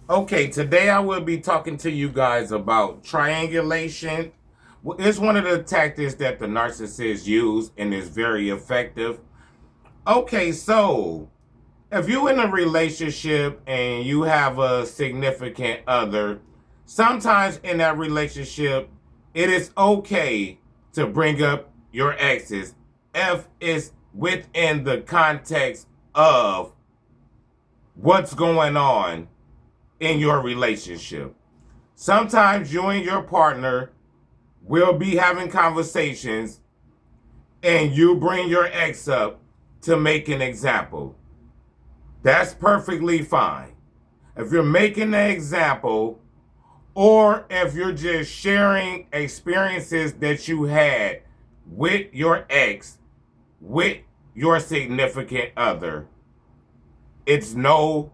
Okay, today I will be talking to you guys about triangulation. It's one of the tactics that the narcissists use and is very effective. Okay, so if you're in a relationship and you have a significant other, sometimes in that relationship, it is okay to bring up your exes if it's within the context of what's going on in your relationship. Sometimes you and your partner will be having conversations and you bring your ex up to make an example. That's perfectly fine. If you're making an example, or if you're just sharing experiences that you had with your ex, with your significant other, it's no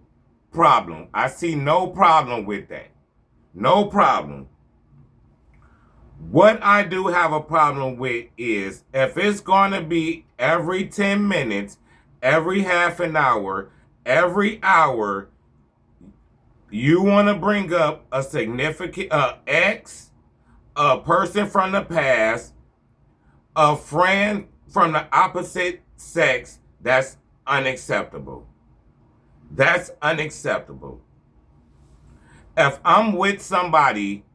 problem. I see no problem with that. No problem. What I do have a problem with is if it's going to be every 10 minutes, every half an hour, every hour, you want to bring up a significant ex, a person from the past, a friend from the opposite sex, that's unacceptable. That's unacceptable. If I'm with somebody,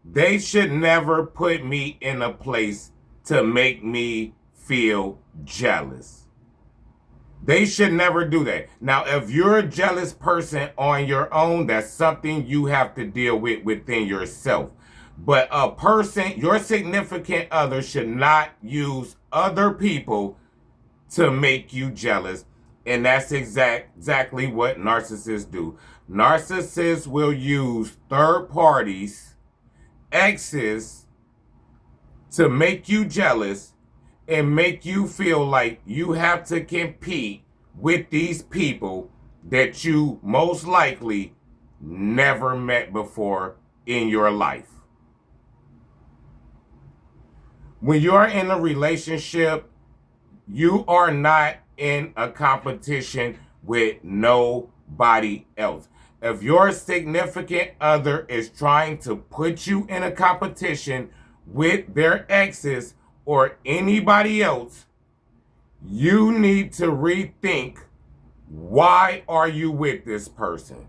they should never put me in a place to make me feel jealous. They should never do that. Now, if you're a jealous person on your own, that's something you have to deal with within yourself. But a person, your significant other, should not use other people to make you jealous. And that's exactly what narcissists do. Narcissists will use third parties, exes, to make you jealous and make you feel like you have to compete with these people that you most likely never met before in your life. When you're in a relationship, you are not in a competition with nobody else. If your significant other is trying to put you in a competition with their exes or anybody else, you need to rethink, why are you with this person?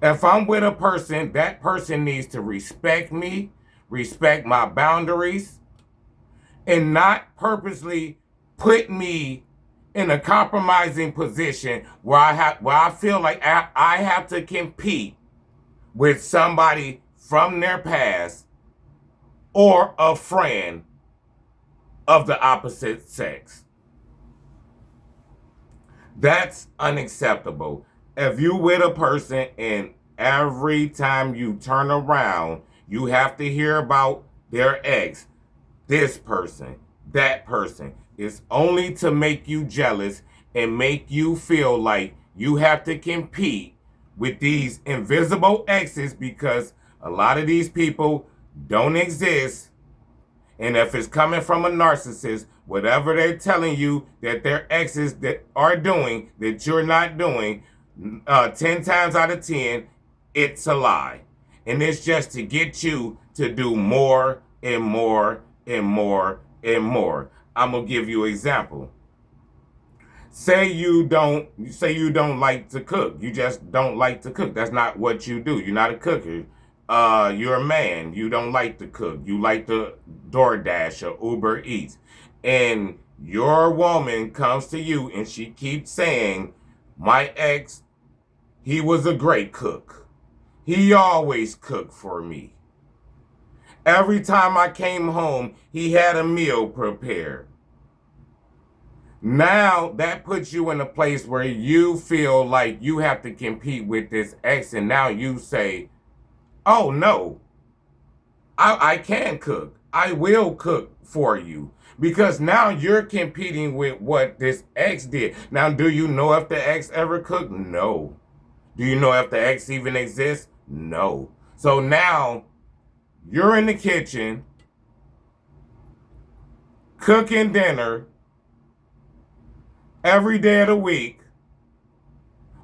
If I'm with a person, that person needs to respect me, respect my boundaries, and not purposely put me in a compromising position where I feel like I have to compete with somebody from their past or a friend of the opposite sex. That's unacceptable. If you with a person and every time you turn around, you have to hear about their ex, this person, that person, it's only to make you jealous and make you feel like you have to compete with these invisible exes because a lot of these people don't exist. And if it's coming from a narcissist, whatever they're telling you that their exes that are doing that you're not doing, 10 times out of 10, it's a lie. And it's just to get you to do more and more and more and more. I'm gonna give you an example. Say you don't like to cook. You just don't like to cook. That's not what you do. You're not a cooker. You're a man. You don't like to cook. You like to DoorDash or Uber Eats. And your woman comes to you and she keeps saying, my ex, he was a great cook. He always cooked for me. Every time I came home, he had a meal prepared. Now that puts you in a place where you feel like you have to compete with this ex, and now you say, oh no, I can cook. I will cook for you. Because now you're competing with what this ex did. Now, do you know if the ex ever cooked? No. Do you know if the ex even exists? No. So now you're in the kitchen cooking dinner every day of the week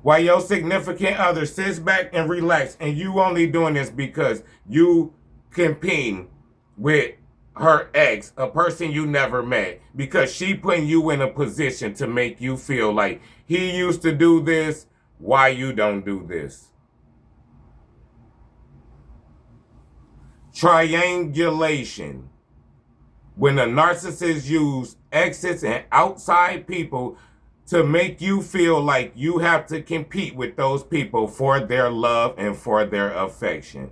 While your significant other sits back and relax, and you only doing this because you compete with her ex, a person you never met, because she putting you in a position to make you feel like he used to do this, why you don't do this. Triangulation. When a narcissist use exes and outside people to make you feel like you have to compete with those people for their love and for their affection.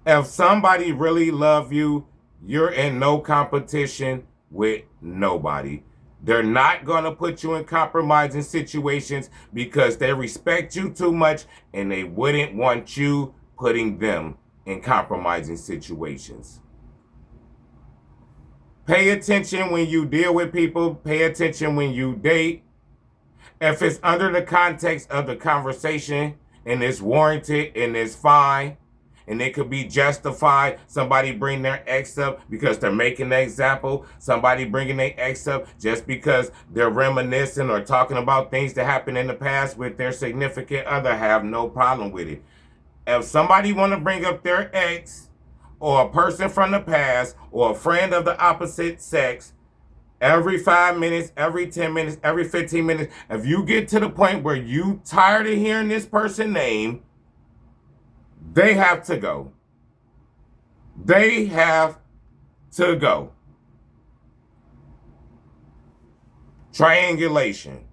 If somebody really love you, you're in no competition with nobody. They're not going to put you in compromising situations because they respect you too much and they wouldn't want you putting them in compromising situations. Pay attention when you deal with people. Pay attention when you date. If it's under the context of the conversation and it's warranted and it's fine and it could be justified, somebody bring their ex up because they're making an example, somebody bringing their ex up just because they're reminiscing or talking about things that happened in the past with their significant other, have no problem with it. If somebody want to bring up their ex or a person from the past or a friend of the opposite sex, every 5 minutes, every 10 minutes, every 15 minutes, if you get to the point where you tired of hearing this person's name, they have to go. They have to go. Triangulation.